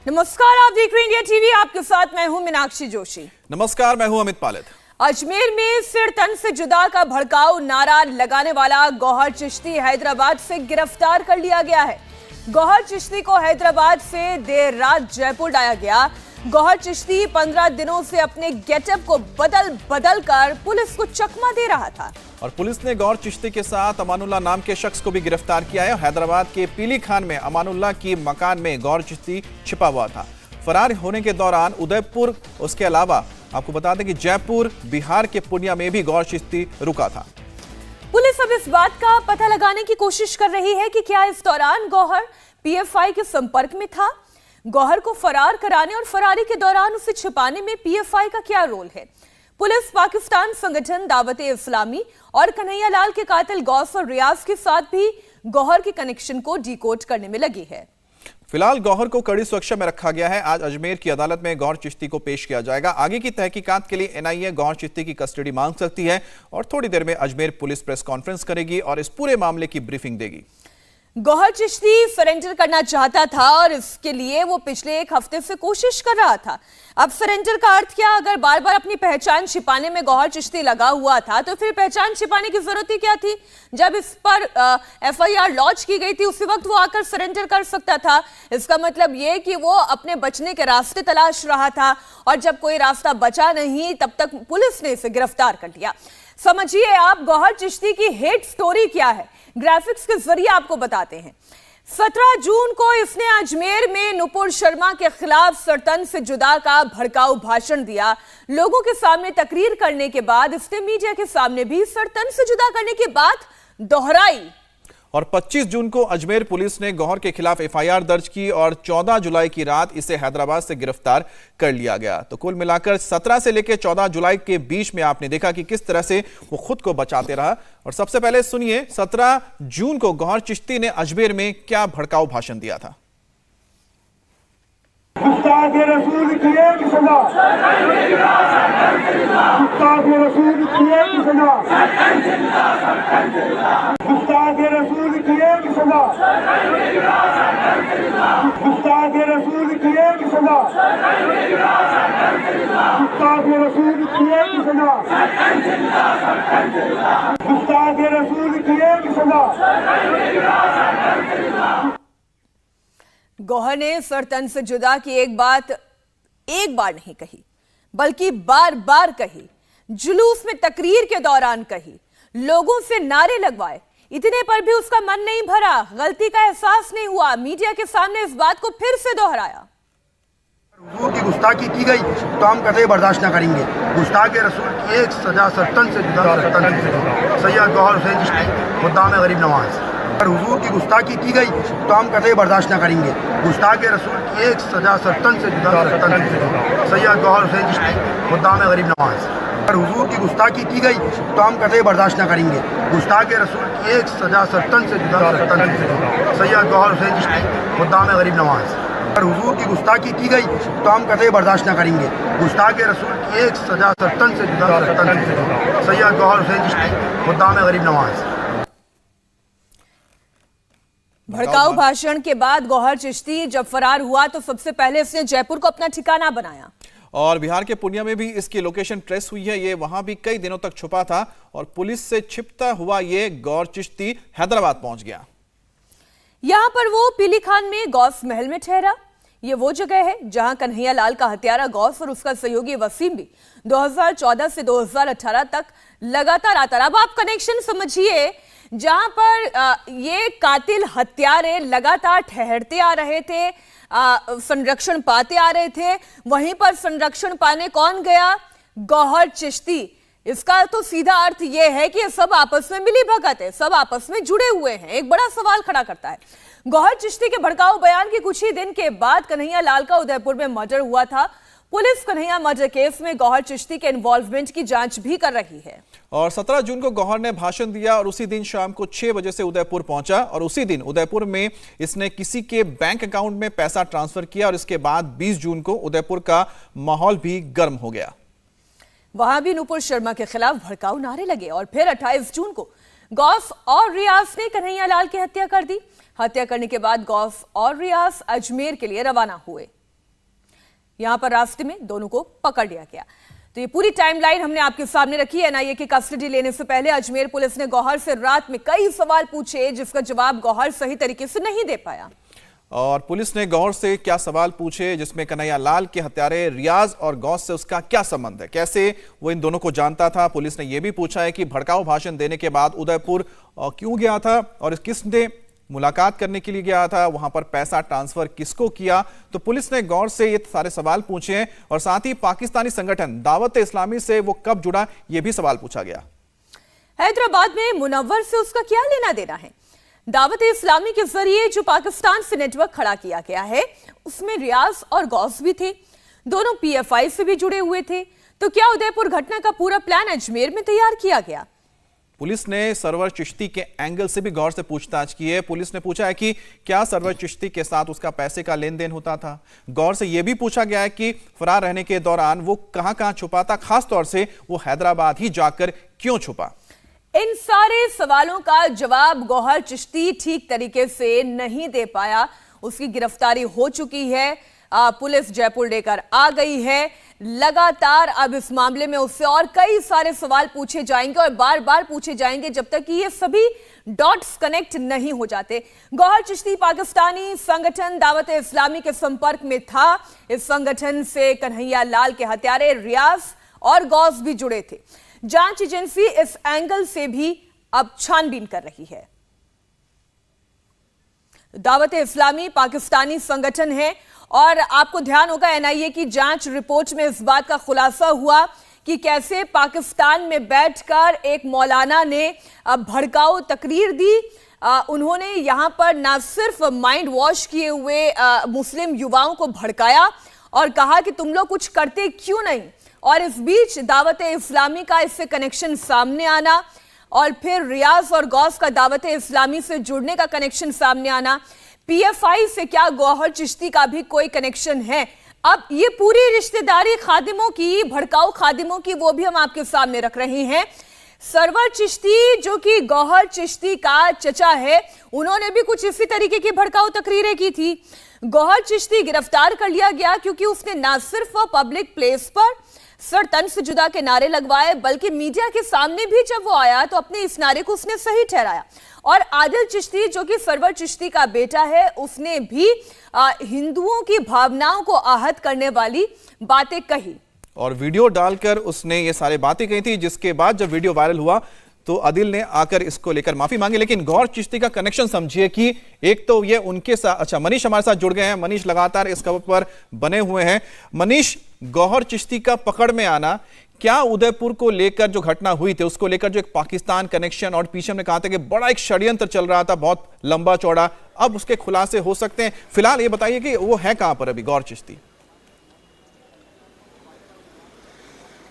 नमस्कार, आप देख रहे हैं इंडिया टीवी। आपके साथ मैं हूं मीनाक्षी जोशी। नमस्कार, मैं हूं अमित पालित। अजमेर में सिर तन से जुदा का भड़काऊ नारा लगाने वाला गौहर चिश्ती हैदराबाद से गिरफ्तार कर लिया गया है। गौहर चिश्ती को हैदराबाद से देर रात जयपुर लाया गया। गौहर चिश्ती 15 दिनों से अपने गेटअप को बदल कर पुलिस को चकमा दे रहा था और पुलिस ने गौहर चिश्ती के साथ अमानुल्लाह नाम के शख्स को भी गिरफ्तार किया है। हैदराबाद के पीली खान में अमानुल्लाह की मकान में गौहर चिश्ती छिपा हुआ था। फरार होने के दौरान उदयपुर, उसके अलावा आपको बता दें कि जयपुर, बिहार के पूर्णिया में भी गौहर चिश्ती रुका था। पुलिस अब इस बात का पता लगाने की कोशिश कर रही है कि क्या इस दौरान गौहर पीएफआई के संपर्क में था। गौहर को फरार कराने और फरारी के दौरान उसे छिपाने में पीएफआई का क्या रोल है। पुलिस पाकिस्तान संगठन दावते इस्लामी और कन्हैया लाल के कातिल गौस और रियाज के साथ भी गौहर के कनेक्शन को डिकोड करने में लगी है। फिलहाल गौहर को कड़ी सुरक्षा में रखा गया है। आज अजमेर की अदालत में गौहर चिश्ती को पेश किया जाएगा। आगे की तहकीकात के लिए एनआईए गौहर चिश्ती की कस्टडी मांग सकती है और थोड़ी देर में अजमेर पुलिस प्रेस कॉन्फ्रेंस करेगी और इस पूरे मामले की ब्रीफिंग देगी। गौहर चिश्ती सरेंडर करना चाहता था और इसके लिए वो पिछले एक हफ्ते से कोशिश कर रहा था। अब सरेंडर का अर्थ क्या? अगर बार बार अपनी पहचान छिपाने में गौहर चिश्ती लगा हुआ था तो फिर पहचान छिपाने की जरूरत ही क्या थी? जब इस पर एफआईआर लॉन्च की गई थी उसी वक्त वो आकर सरेंडर कर सकता था। इसका मतलब ये कि वो अपने बचने के रास्ते तलाश रहा था और जब कोई रास्ता बचा नहीं तब तक पुलिस ने इसे गिरफ्तार कर लिया। समझिए आप गौहर चिश्ती की हेट स्टोरी क्या है, ग्राफिक्स के जरिए आपको बताते हैं। 17 जून को इसने अजमेर में नुपुर शर्मा के खिलाफ सरतन से जुदा का भड़काऊ भाषण दिया। लोगों के सामने तकरीर करने के बाद इसने मीडिया के सामने भी सरतन से जुदा करने की बात दोहराई। और 25 जून को अजमेर पुलिस ने गौहर के खिलाफ एफआईआर दर्ज की और 14 जुलाई की रात इसे हैदराबाद से गिरफ्तार कर लिया गया। तो कुल मिलाकर 17 से लेकर 14 जुलाई के बीच में आपने देखा कि किस तरह से वो खुद को बचाते रहा। और सबसे पहले सुनिए 17 जून को गौहर चिश्ती ने अजमेर में क्या भड़काऊ भाषण दिया था। गुस्ताखे रसूल की एक सजा, गुस्ताखे रसूल की एक सजा, गुस्ताखे रसूल की एक सजा, गुस्ताखे रसूल की एक सजा, गुस्ताखे रसूल की एक सजा, गुस्ताखे रसूल की एक सजा। गौहर ने सरतन से जुदा की एक बात एक बार नहीं कही बल्कि बार बार कही, जुलूस में तकरीर के दौरान कही, लोगों से नारे लगवाए। इतने पर भी उसका मन नहीं भरा, गलती का एहसास नहीं हुआ। मीडिया के सामने इस बात को फिर से दोहराया। हुजूर की गुस्ताखी की गई तो हम कतई बर्दाश्त न करेंगे। गुस्ताख रसूल की एक सजा सरतन से जुदा, सैयद गौहर हुसैन चिश्ती खुद्दाम गरीब नवाज। अगर हुजूर की गुस्ताखी की गई तो हम कतई बर्दाश्त न करेंगे। गुस्ताख रसूल की एक सजा सरतन से जुदा, सैयद गौहर हुसैन चिश्ती खुद्दाम गरीब नवाज। अगर हुजूर की गुस्ताखी की गई तो हम कतई बर्दाश्त न करेंगे। गुस्ताख रसूल की एक सजा सरतन से जुदा, सैयद गौहर हुसैन चिश्ती खुद्दाम गरीब नवाज। अगर हुजूर की गुस्ताखी की गई तो हम कतई बर्दाश्त न करेंगे। गुस्ताख रसूल की एक सजा सरतन से जुदा, सैयद गौहर हुसैन चिश्ती खुद्दाम गरीब नवाज। भड़काऊ भाषण के बाद गौहर चिश्ती जब फरार हुआ तो सबसे पहले उसने जयपुर को अपना ठिकाना बनाया और बिहार के पूर्णिया में भी इसकी लोकेशन ट्रेस हुई है। ये वहां भी कई दिनों तक छुपा था और पुलिस से छिपता हुआ ये गौहर चिश्ती हैदराबाद पहुंच गया। यहां पर वो पीली खान में गौस महल में ठहरा। ये वो जगह है जहां कन्हैया लाल का हत्यारा गौस और उसका सहयोगी वसीम भी 2014 से 2018 तक लगातार आता रहा। अब आप कनेक्शन समझिए, जहां पर ये कातिल हत्यारे लगातार ठहरते आ रहे थे, संरक्षण पाते आ रहे थे, वहीं पर संरक्षण पाने कौन गया? गौहर चिश्ती। इसका तो सीधा अर्थ यह है कि सब आपस में मिली भगत है, सब आपस में जुड़े हुए हैं। एक बड़ा सवाल खड़ा करता है। गौहर चिश्ती के भड़काऊ बयान के कुछ ही दिन के बाद कन्हैया लाल का उदयपुर में मर्डर हुआ था। पुलिस कन्हैया मर्डर केस में गौहर चिश्ती के इन्वॉल्वमेंट की जांच भी कर रही है। और 17 जून को गौहर ने भाषण दिया और उसी दिन शाम को 6 बजे से उदयपुर पहुंचा और उसी दिन उदयपुर में इसने किसी के बैंक अकाउंट में पैसा ट्रांसफर किया और इसके बाद 20 जून को उदयपुर का माहौल भी गर्म हो गया। वहां भी नुपुर शर्मा के खिलाफ भड़काऊ नारे लगे और फिर 28 जून को गौस और रियाज ने कन्हैया लाल की हत्या कर दी। हत्या करने के बाद गौस और रियाज अजमेर के लिए रवाना हुए। यहां पर रास्ते में दोनों को पकड़ लिया गया। तो ये पूरी टाइमलाइन हमने आपके सामने रखी है। एनआईए की कस्टडी लेने से पहले अजमेर पुलिस ने गौहर से रात में कई सवाल पूछे, जिसका जवाब गौहर सही तरीके से नहीं दे पाया। और पुलिस ने गौहर से क्या सवाल पूछे, जिसमें कन्हैया लाल के हत्यारे रियाज और गौस से उसका क्या संबंध है, कैसे वो इन दोनों को जानता था। पुलिस ने यह भी पूछा है कि भड़काऊ भाषण देने के बाद उदयपुर क्यों गया था और किसने मुलाकात करने के लिए गया था, वहां पर पैसा ट्रांसफर किसको किया। तो पुलिस ने गौर से ये सारे सवाल पूछे हैं और साथ ही पाकिस्तानी संगठन दावत इस्लामी से वो कब जुड़ा, ये भी सवाल पूछा गया। हैदराबाद में मुनव्वर से उसका क्या लेना देना है। दावत इस्लामी के जरिए जो पाकिस्तान से नेटवर्क खड़ा किया गया है, उसमें रियाज और गौस भी थे, दोनों पीएफआई से भी जुड़े हुए थे। तो क्या उदयपुर घटना का पूरा प्लान अजमेर में तैयार किया गया। पुलिस ने सरवर चिश्ती के एंगल से भी गौर से पूछताछ की है। पुलिस ने पूछा है कि क्या सरवर चिश्ती के साथ उसका पैसे का लेन देन होता था। गौर से यह भी पूछा गया है कि फरार रहने के दौरान वो कहां छुपा था, खासतौर से वो हैदराबाद ही जाकर क्यों छुपा। इन सारे सवालों का जवाब गौहर चिश्ती ठीक तरीके से नहीं दे पाया। उसकी गिरफ्तारी हो चुकी है, पुलिस जयपुर लेकर आ गई है। लगातार अब इस मामले में उससे और कई सारे सवाल पूछे जाएंगे और बार बार पूछे जाएंगे जब तक कि ये सभी डॉट्स कनेक्ट नहीं हो जाते। गौहर चिश्ती पाकिस्तानी संगठन दावत इस्लामी के संपर्क में था। इस संगठन से कन्हैया लाल के हत्यारे रियाज और गौस भी जुड़े थे। जांच एजेंसी इस एंगल से भी अब छानबीन कर रही है। दावत इस्लामी पाकिस्तानी संगठन है और आपको ध्यान होगा एनआईए की जांच रिपोर्ट में इस बात का खुलासा हुआ कि कैसे पाकिस्तान में बैठकर एक मौलाना ने भड़काऊ तकरीर दी। उन्होंने यहां पर ना सिर्फ माइंड वॉश किए हुए मुस्लिम युवाओं को भड़काया और कहा कि तुम लोग कुछ करते क्यों नहीं। और इस बीच दावत इस्लामी का इससे कनेक्शन सामने आना और फिर रियाज और गौस का दावत इस्लामी से जुड़ने का कनेक्शन सामने आना। पीएफआई से क्या गौहर चिश्ती का भी कोई कनेक्शन है। अब ये पूरी रिश्तेदारी खादिमों की, भड़काऊ खादिमों की, वो भी हम आपके सामने रख रहे हैं। सरवर चिश्ती जो कि गौहर चिश्ती का चचा है, उन्होंने भी कुछ इसी तरीके की भड़काऊ तकरीरें की थी। गौहर चिश्ती गिरफ्तार कर लिया गया क्योंकि उसने ना सिर्फ पब्लिक प्लेस पर सर तन से जुदा के नारे लगवाए, बल्कि मीडिया के सामने भी जब वो आया तो अपने इस नारे को उसने सही ठहराया। और आदिल चिश्ती जो कि सरवर चिश्ती का बेटा है, उसने भी हिंदुओं की भावनाओं को आहत करने वाली बातें कही और वीडियो डालकर उसने ये सारी बातें कही थी। जिसके बाद जब वीडियो वायरल हुआ तो आदिल ने आकर इसको लेकर माफी मांगी। लेकिन गौहर चिश्ती का कनेक्शन समझिए कि एक तो ये उनके साथ, अच्छा मनीष हमारे साथ जुड़ गए हैं। मनीष लगातार इस खबर पर बने हुए हैं। मनीष, गौहर चिश्ती का पकड़ में आना, क्या उदयपुर को लेकर जो घटना हुई थी उसको लेकर जो एक पाकिस्तान कनेक्शन और पीछे हमने कहा था कि बड़ा एक षड्यंत्र चल रहा था, बहुत लंबा चौड़ा, अब उसके खुलासे हो सकते हैं। फिलहाल ये बताइए कि वो है कहां पर अभी गौहर चिश्ती।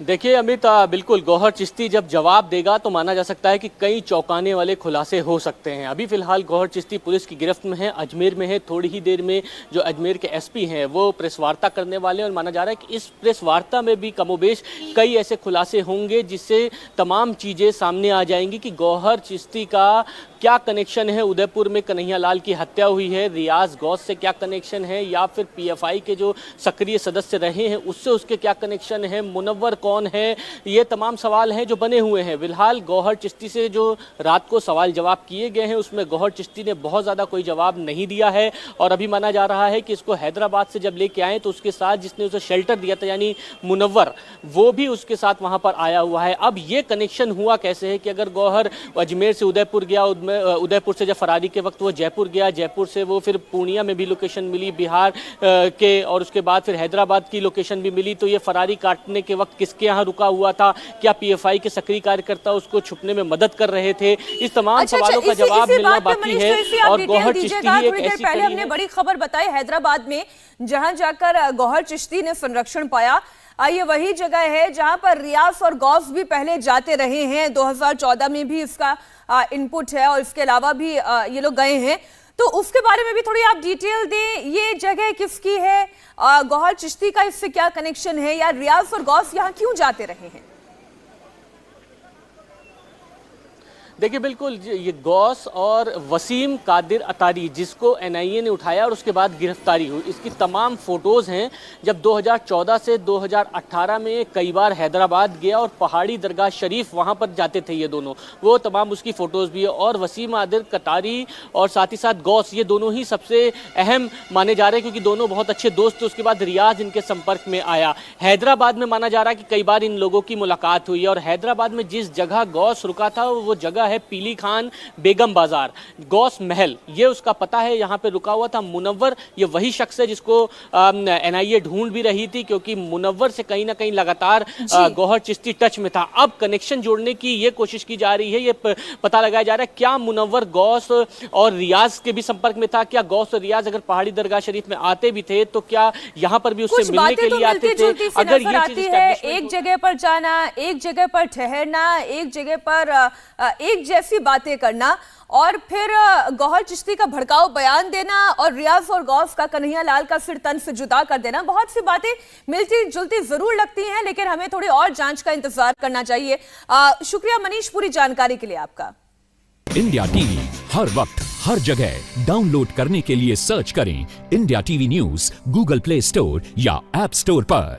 देखिए अमित, बिल्कुल गौहर चिश्ती जब जवाब देगा तो माना जा सकता है कि कई चौंकाने वाले खुलासे हो सकते हैं। अभी फिलहाल गौहर चिश्ती पुलिस की गिरफ्त में है, अजमेर में है। थोड़ी ही देर में जो अजमेर के एसपी हैं वो प्रेस वार्ता करने वाले हैं और माना जा रहा है कि इस प्रेस वार्ता में भी कमोबेश कई ऐसे खुलासे होंगे जिससे तमाम चीज़ें सामने आ जाएंगी कि गौहर चिश्ती का क्या कनेक्शन है, उदयपुर में कन्हैया लाल की हत्या हुई है, रियाज गौस से क्या कनेक्शन है, या फिर पीएफआई के जो सक्रिय सदस्य रहे हैं उससे उसके क्या कनेक्शन है, मुनव्वर कौन है। ये तमाम सवाल हैं जो बने हुए हैं। फिलहाल गौहर चिश्ती से जो रात को सवाल जवाब किए गए हैं उसमें गौहर चिश्ती ने बहुत ज़्यादा कोई जवाब नहीं दिया है और अभी माना जा रहा है कि इसको हैदराबाद से जब लेके आए तो उसके साथ जिसने उसे शेल्टर दिया था यानी मुनव्वर, वो भी उसके साथ वहाँ पर आया हुआ है। अब ये कनेक्शन हुआ कैसे है कि अगर गौहर अजमेर से उदयपुर गया, उदयपुर से जब फरारी के वक्त वो जयपुर गया, जयपुर से वो फिर पूर्णिया में भी लोकेशन मिली बिहार के, और उसके बाद फिर हैदराबाद की लोकेशन भी मिली, तो ये फरारी काटने के वक्त किसके यहाँ रुका हुआ था, क्या पीएफआई के सक्रिय कार्यकर्ता उसको छुपने में मदद कर रहे थे, इस तमाम सवालों का जवाब मिलना बाकी है। और गौहर चिश्ती ही एक ऐसी पहले हमने बड़ी खबर बताई हैदराबाद में, जहां जाकर गौहर चिश्ती ने संरक्षण पाया। ये वही जगह है जहां पर रियाज और गौस भी पहले जाते रहे हैं। 2014 में भी इसका इनपुट है और इसके अलावा भी ये लोग गए हैं, तो उसके बारे में भी थोड़ी आप डिटेल दें। ये जगह किसकी है, गौहर चिश्ती का इससे क्या कनेक्शन है, या रियाज और गौस यहाँ क्यों जाते रहे हैं। देखिए बिल्कुल ये गौस और वसीम कादिर अतारी जिसको एनआईए ने उठाया और उसके बाद गिरफ्तारी हुई, इसकी तमाम फोटोज़ हैं। जब 2014 से 2018 में कई बार हैदराबाद गया और पहाड़ी दरगाह शरीफ वहाँ पर जाते थे ये दोनों, वो तमाम उसकी फ़ोटोज़ भी है। और वसीम कादिर अतारी और साथ ही साथ गौस, ये दोनों ही सबसे अहम माने जा रहे हैं क्योंकि दोनों बहुत अच्छे दोस्त थे। उसके बाद रियाज इनके संपर्क में आया। हैदराबाद में माना जा रहा है कि कई बार इन लोगों की मुलाकात हुई है और हैदराबाद में जिस जगह गौस रुका था वो जगह है पीली खान बेगम बाजार, गौस महल, ये उसका पता है। यहाँ पे रुका हुआ था मुनव्वर, ये वही शख्स है जिसको एनआईए ढूंढ भी रही थी क्योंकि मुनव्वर से कहीं ना कहीं लगातार गौहर चिश्ती टच में था। अब कनेक्शन जोड़ने की ये कोशिश की जा रही है, ये पता लगाया जा रहा है क्या मुनव्वर गौस और रियाज के भी संपर्क में था, क्या गौस और रियाज अगर पहाड़ी दरगाह शरीफ में आते भी थे तो क्या यहाँ पर भी उससे मिलने के लिए आते थे। अगर ये चीज एक जगह पर जाना, एक जगह पर ठहरना, एक जगह पर एक जैसी बातें करना और फिर गौहर चिश्ती का भड़काऊ बयान देना और रियाज और गौस का कन्हैया लाल का सिर तन से जुदा कर देना, बहुत सी बातें मिलती जुलती जरूर लगती हैं, लेकिन हमें थोड़ी और जांच का इंतजार करना चाहिए। शुक्रिया मनीष पूरी जानकारी के लिए आपका। इंडिया टीवी हर वक्त हर जगह डाउनलोड करने के लिए सर्च करें India TV news Google play store या ऐप स्टोर पर।